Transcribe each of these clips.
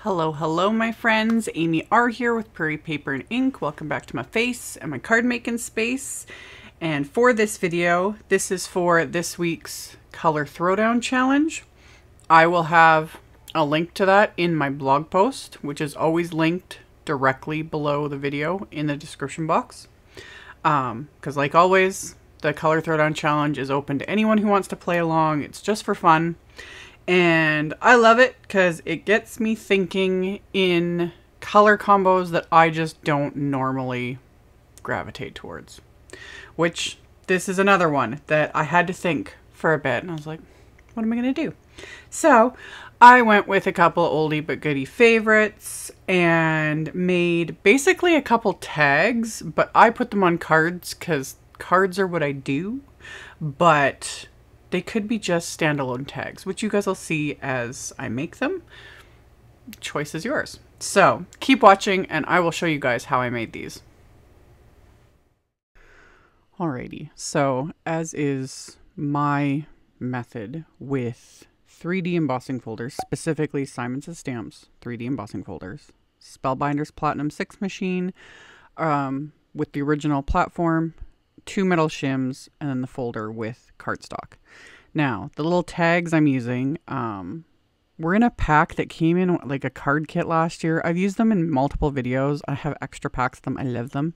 Hello, my friends. AmyR here with Prairie Paper and Ink. Welcome back to my face and my card making space. And for this video, this is for this week's Color Throwdown Challenge. I will have a link to that in my blog post, which is always linked directly below the video in the description box. Because like always, the Color Throwdown Challenge is open to anyone who wants to play along. It's just for fun. And I love it because it gets me thinking in color combos that I just don't normally gravitate towards. Which, this is another one that I had to think for a bit. And I was like, what am I going to do? So, I went with a couple oldie but goodie favorites and made basically a couple tags. But I put them on cards because cards are what I do. But they could be just standalone tags, which you guys will see as I make them. Choice is yours. So keep watching and I will show you guys how I made these. Alrighty, so as is my method with 3D embossing folders, specifically Simon Says Stamps 3D embossing folders, Spellbinder's Platinum 6 machine with the original platform, 2 metal shims, and then the folder with cardstock. Now, the little tags I'm using, were in a pack that came in like a card kit last year. I've used them in multiple videos. I have extra packs of them. I love them.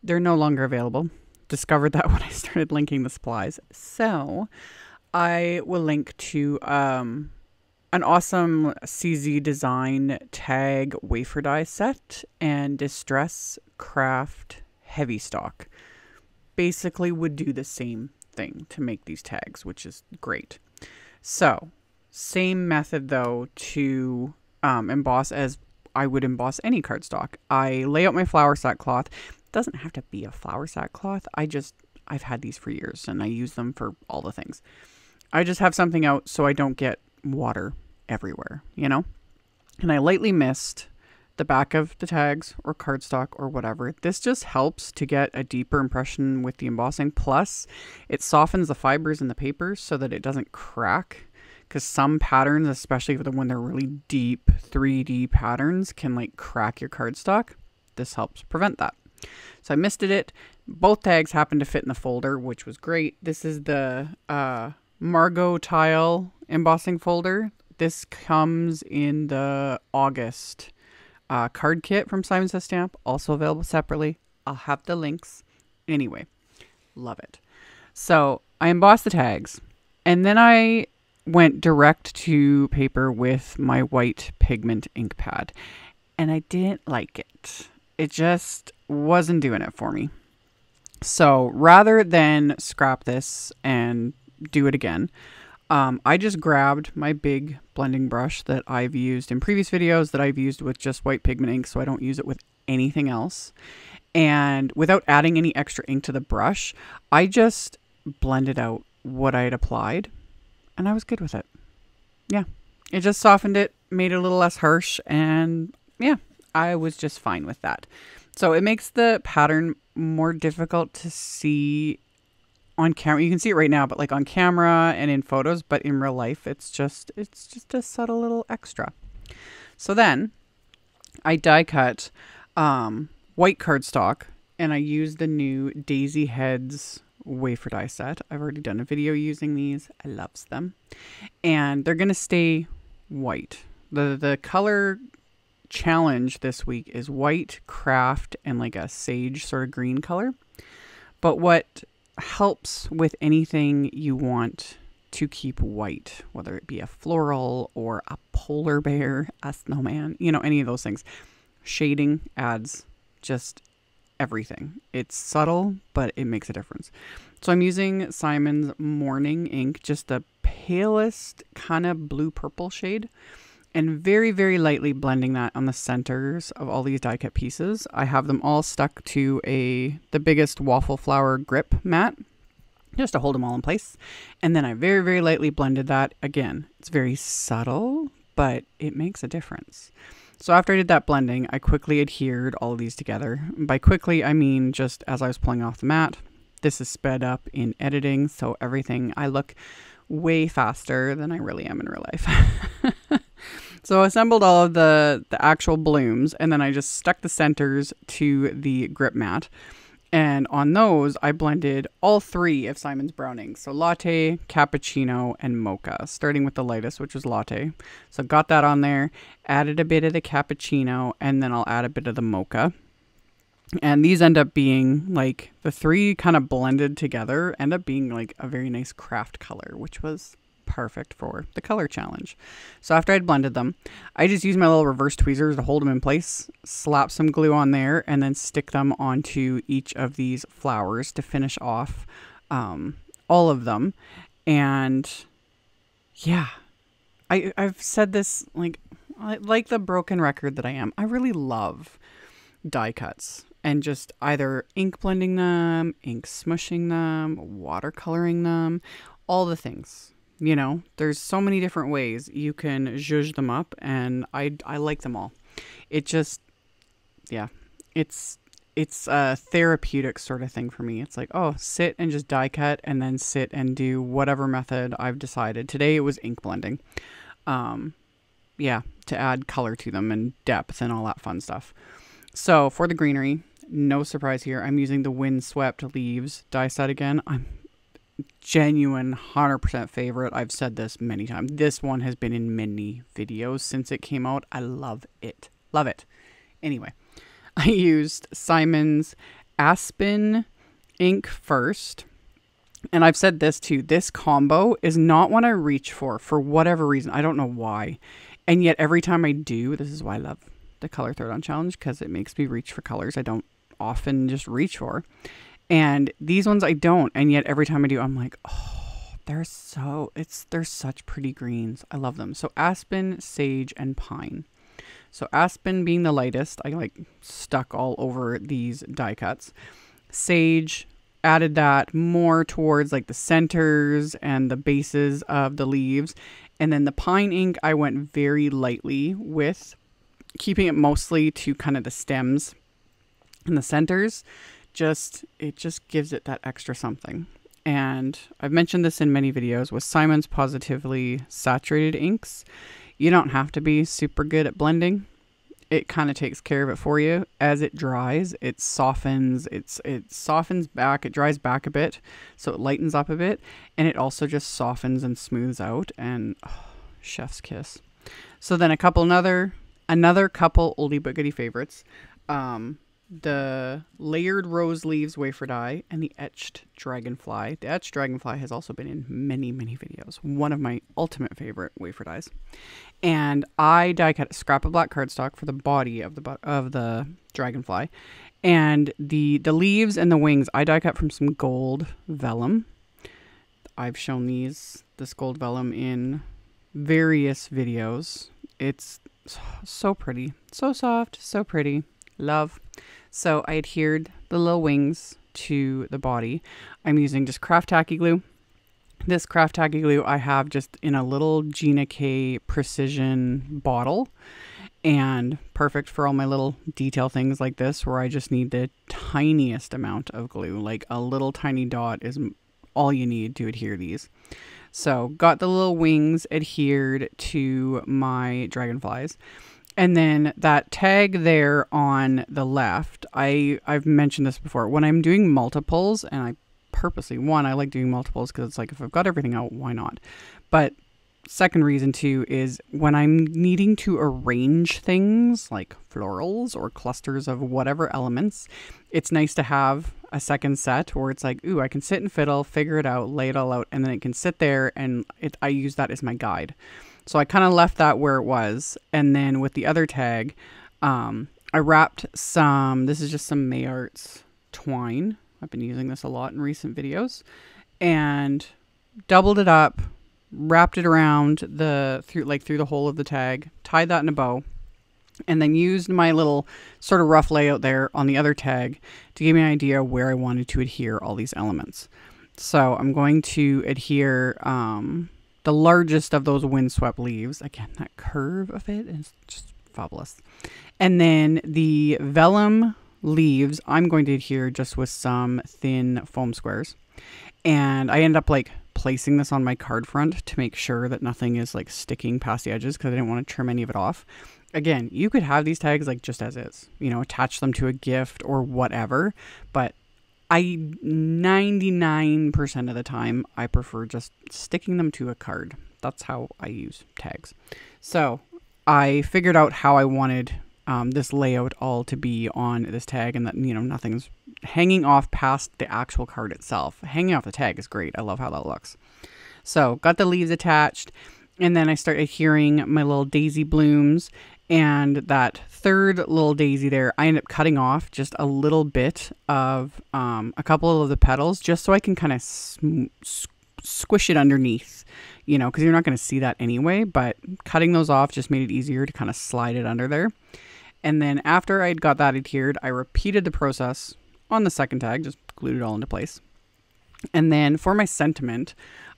They're no longer available. Discovered that when I started linking the supplies. So, I will link to an awesome CZ Design tag wafer die set and Distress KRAFT HEAVYSTOCK. Basically would do the same thing to make these tags, which is great. So same method though to emboss as I would emboss any cardstock. I lay out my flour sack cloth. It doesn't have to be a flour sack cloth. I've had these for years and I use them for all the things. I just have something out so I don't get water everywhere, you know? And I lightly mist the back of the tags or cardstock or whatever. This just helps to get a deeper impression with the embossing. Plus, it softens the fibers in the paper so that it doesn't crack. Because some patterns, especially when they're really deep 3D patterns, can like crack your cardstock. This helps prevent that. So I misted it. Both tags happened to fit in the folder, which was great. This is the Margot tile embossing folder. This comes in the August card kit from Simon Says Stamp, also available separately. I'll have the links. Anyway, love it. So I embossed the tags and then I went direct to paper with my white pigment ink pad and I didn't like it. It just wasn't doing it for me. So rather than scrap this and do it again, I just grabbed my big blending brush that I've used in previous videos that I've used with just white pigment ink, so I don't use it with anything else. And without adding any extra ink to the brush, I just blended out what I had applied and I was good with it. Yeah, it just softened it, made it a little less harsh, and yeah, I was just fine with that. So it makes the pattern more difficult to see on camera. You can see it right now, but like on camera and in photos, but in real life, it's just a subtle little extra. So then I die cut white cardstock and I use the new Daisy Heads wafer die set. I've already done a video using these. I loves them. And they're going to stay white. The color challenge this week is white, craft, and like a sage sort of green color. But what helps with anything you want to keep white, whether it be a floral or a polar bear, a snowman, you know, any of those things. Shading adds just everything. It's subtle, but it makes a difference. So I'm using Simon's Morning ink, just the palest kind of blue purple shade, and very, very lightly blending that on the centers of all these die cut pieces. I have them all stuck to the biggest Waffle Flower grip mat, just to hold them all in place. And then I very, very lightly blended that. Again, it's very subtle, but it makes a difference. So after I did that blending, I quickly adhered all of these together. By quickly, I mean just as I was pulling off the mat. This is sped up in editing, so everything, I look way faster than I really am in real life. So I assembled all of the actual blooms, and then I just stuck the centers to the grip mat. And on those, I blended all 3 of Simon's brownings. So latte, cappuccino, and mocha, starting with the lightest, which was latte. So got that on there, added a bit of the cappuccino, and then I'll add a bit of the mocha. And these end up being like the 3 kind of blended together, end up being like a very nice craft color, which was perfect for the color challenge. So after I'd blended them, I just used my little reverse tweezers to hold them in place, slap some glue on there, and then stick them onto each of these flowers to finish off all of them. And yeah, I've said this like the broken record that I am. I really love die cuts and just either ink blending them, ink smushing them, watercoloring them, all the things. You know, there's so many different ways you can zhuzh them up, and I like them all. It just, yeah, it's a therapeutic sort of thing for me. It's like, oh, sit and just die cut, and then sit and do whatever method I've decided. Today it was ink blending. Yeah, to add color to them and depth and all that fun stuff. So for the greenery, no surprise here, I'm using the Windswept leaves die set again. I'm genuine 100% favorite. I've said this many times. This one has been in many videos since it came out. I love it. Love it. Anyway, I used Simon's Aspen ink first. And I've said this too. This combo is not one I reach for whatever reason. I don't know why. And yet every time I do, this is why I love the Color Throwdown Challenge, because it makes me reach for colors I don't often just reach for. And these ones I don't, and yet every time I do, I'm like, oh, they're such pretty greens. I love them. So aspen, sage, and pine. So aspen being the lightest, I like stuck all over these die cuts. Sage, added that more towards like the centers and the bases of the leaves. And then the pine ink, I went very lightly with, keeping it mostly to kind of the stems and the centers. It just gives it that extra something. And I've mentioned this in many videos with Simon's positively saturated inks. You don't have to be super good at blending. It kind of takes care of it for you. As it dries, it softens, it softens back, it dries back a bit, so it lightens up a bit, and it also just softens and smooths out, and oh, chef's kiss. So then another couple oldie but goodie favorites. The layered rose leaves wafer die and the etched dragonfly. The etched dragonfly has also been in many, many videos. One of my ultimate favorite wafer dies. And I die cut a scrap of black cardstock for the body of the dragonfly. And the leaves and the wings, I die cut from some gold vellum. I've shown this gold vellum in various videos. It's so pretty, so soft, so pretty. Love. So I adhered the little wings to the body. I'm using just KRAFT tacky glue. This KRAFT tacky glue I have just in a little Gina K precision bottle, and perfect for all my little detail things like this where I just need the tiniest amount of glue. Like a little tiny dot is all you need to adhere these. So got the little wings adhered to my dragonflies. And then that tag there on the left, I've mentioned this before. When I'm doing multiples, and I purposely, I like doing multiples because it's like if I've got everything out, why not? But second reason too is when I'm needing to arrange things like florals or clusters of whatever elements, it's nice to have a second set where it's like, ooh, I can sit and fiddle, figure it out, lay it all out, and then it can sit there, and I use that as my guide. So I kind of left that where it was. And then with the other tag, I wrapped this is just some Mayart's twine. I've been using this a lot in recent videos. And doubled it up, wrapped it around through the hole of the tag, tied that in a bow, and then used my little sort of rough layout there on the other tag to give me an idea where I wanted to adhere all these elements. So I'm going to adhere the largest of those windswept leaves. Again, that curve of it is just fabulous. And then the vellum leaves, I'm going to adhere just with some thin foam squares. And I end up like placing this on my card front to make sure that nothing is like sticking past the edges because I didn't want to trim any of it off. Again, you could have these tags like just as is, you know, attach them to a gift or whatever, but 99% of the time I prefer just sticking them to a card. That's how I use tags. So I figured out how I wanted this layout all to be on this tag, and that, you know, nothing's hanging off past the actual card itself. Hanging off the tag is great. I love how that looks. So got the leaves attached, and then I start adhering my little daisy blooms, and that third little daisy there, I end up cutting off just a little bit of a couple of the petals just so I can kind of squish it underneath, you know, because you're not going to see that anyway, but cutting those off just made it easier to kind of slide it under there. And then after I'd got that adhered, I repeated the process on the second tag, just glued it all into place. And then for my sentiment,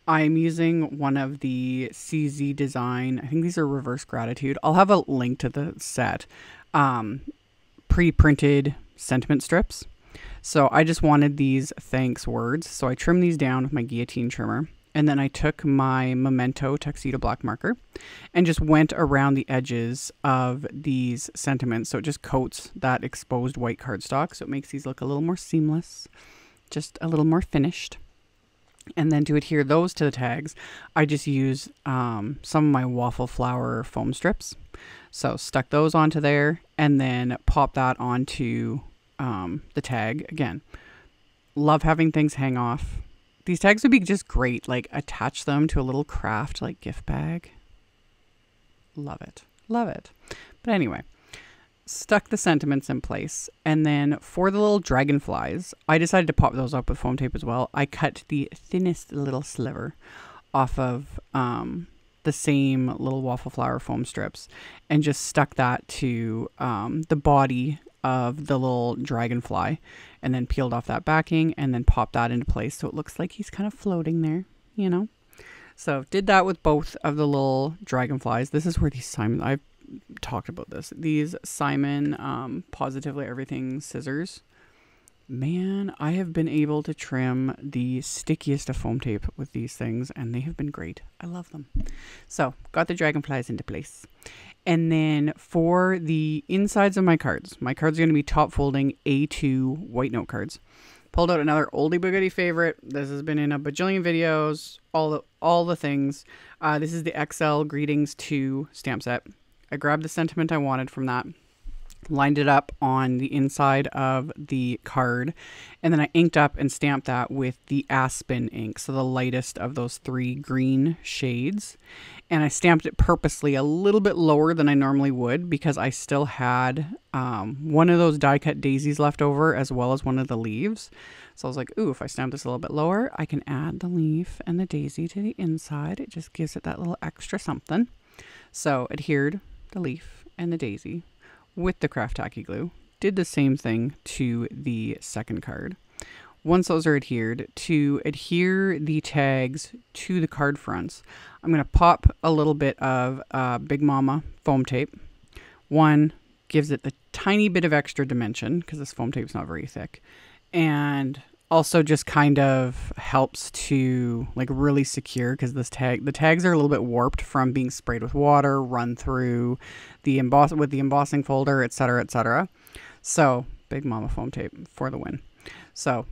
I'm using one of the CZ Design, I think these are Reverse Gratitude. I'll have a link to the set, pre-printed sentiment strips. So I just wanted these thanks words. So I trimmed these down with my guillotine trimmer. And then I took my Memento Tuxedo Black marker and just went around the edges of these sentiments. So it just coats that exposed white cardstock. So it makes these look a little more seamless, just a little more finished. And then to adhere those to the tags, I just use some of my Waffle Flower foam strips. So stuck those onto there and then pop that onto the tag. Again, love having things hang off. These tags would be just great, like attach them to a little craft like gift bag. Love it. Love it. But anyway, stuck the sentiments in place. And then for the little dragonflies, I decided to pop those up with foam tape as well. I cut the thinnest little sliver off of the same little Waffle Flower foam strips and just stuck that to the body of the little dragonfly, and then peeled off that backing and then popped that into place so it looks like he's kind of floating there, you know. So did that with both of the little dragonflies. This is where these Simon, I've talked about this, these Simon Positively Everything scissors, man, I have been able to trim the stickiest of foam tape with these things, and they have been great. I love them. So got the dragonflies into place. And then for the insides of my cards are going to be top folding A2 white note cards. Pulled out another oldie but goodie favorite. This has been in a bajillion videos, all the things. This is the XL Greetings 2 stamp set. I grabbed the sentiment I wanted from that, lined it up on the inside of the card, and then I inked up and stamped that with the Aspen ink, so the lightest of those 3 green shades. And I stamped it purposely a little bit lower than I normally would because I still had one of those die cut daisies left over as well as one of the leaves. So I was like, ooh, if I stamp this a little bit lower, I can add the leaf and the daisy to the inside. It just gives it that little extra something. So adhered the leaf and the daisy with the KRAFT tacky glue. Did the same thing to the second card. Once those are adhered, to adhere the tags to the card fronts, I'm going to pop a little bit of Big Mama foam tape. One, gives it a tiny bit of extra dimension because this foam tape is not very thick. And also just kind of helps to like really secure because the tags are a little bit warped from being sprayed with water, run through the embossing folder, etc., etc. So Big Mama foam tape for the win. So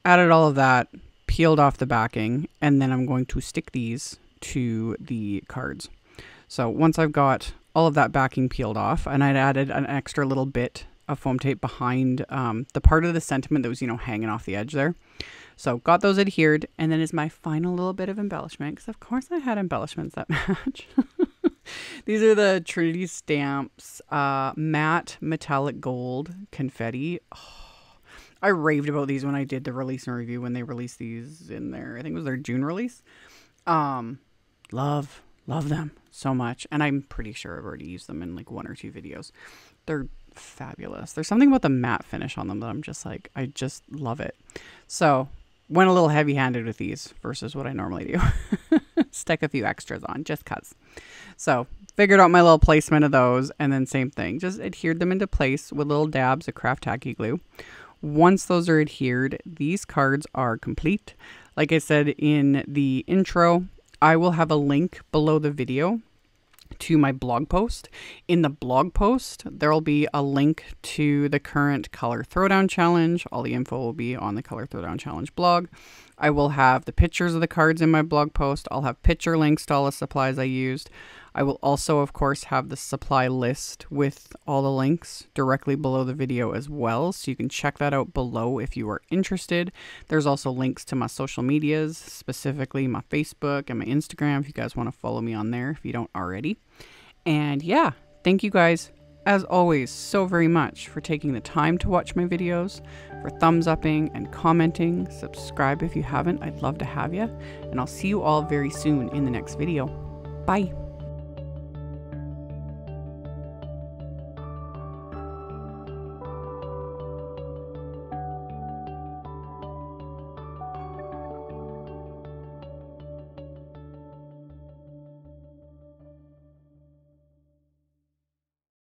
added all of that, peeled off the backing, and then I'm going to stick these to the cards. So once I've got all of that backing peeled off, and I'd added an extra little bit of foam tape behind the part of the sentiment that was, you know, hanging off the edge there. So got those adhered, and then is my final little bit of embellishment, because of course I had embellishments that match. These are the Trinity Stamps matte metallic gold confetti. Oh, I raved about these when I did the release and review when they released these in their, I think it was their June release. Love them so much. And I'm pretty sure I've already used them in like 1 or 2 videos. They're fabulous. There's something about the matte finish on them that I'm just like, I just love it. So went a little heavy handed with these versus what I normally do. Stick a few extras on just cuz. So figured out my little placement of those, and then same thing, just adhered them into place with little dabs of KRAFT tacky glue. Once those are adhered, these cards are complete. Like I said in the intro, I will have a link below the video to my blog post. In the blog post, there will be a link to the current Color Throwdown Challenge. All the info will be on the Color Throwdown Challenge blog. I will have the pictures of the cards in my blog post. I'll have picture links to all the supplies I used. I will also, of course, have the supply list with all the links directly below the video as well. So you can check that out below if you are interested. There's also links to my social medias, specifically my Facebook and my Instagram, if you guys want to follow me on there if you don't already. And yeah, thank you guys, as always, so very much for taking the time to watch my videos, for thumbs upping and commenting. Subscribe if you haven't. I'd love to have you. And I'll see you all very soon in the next video. Bye.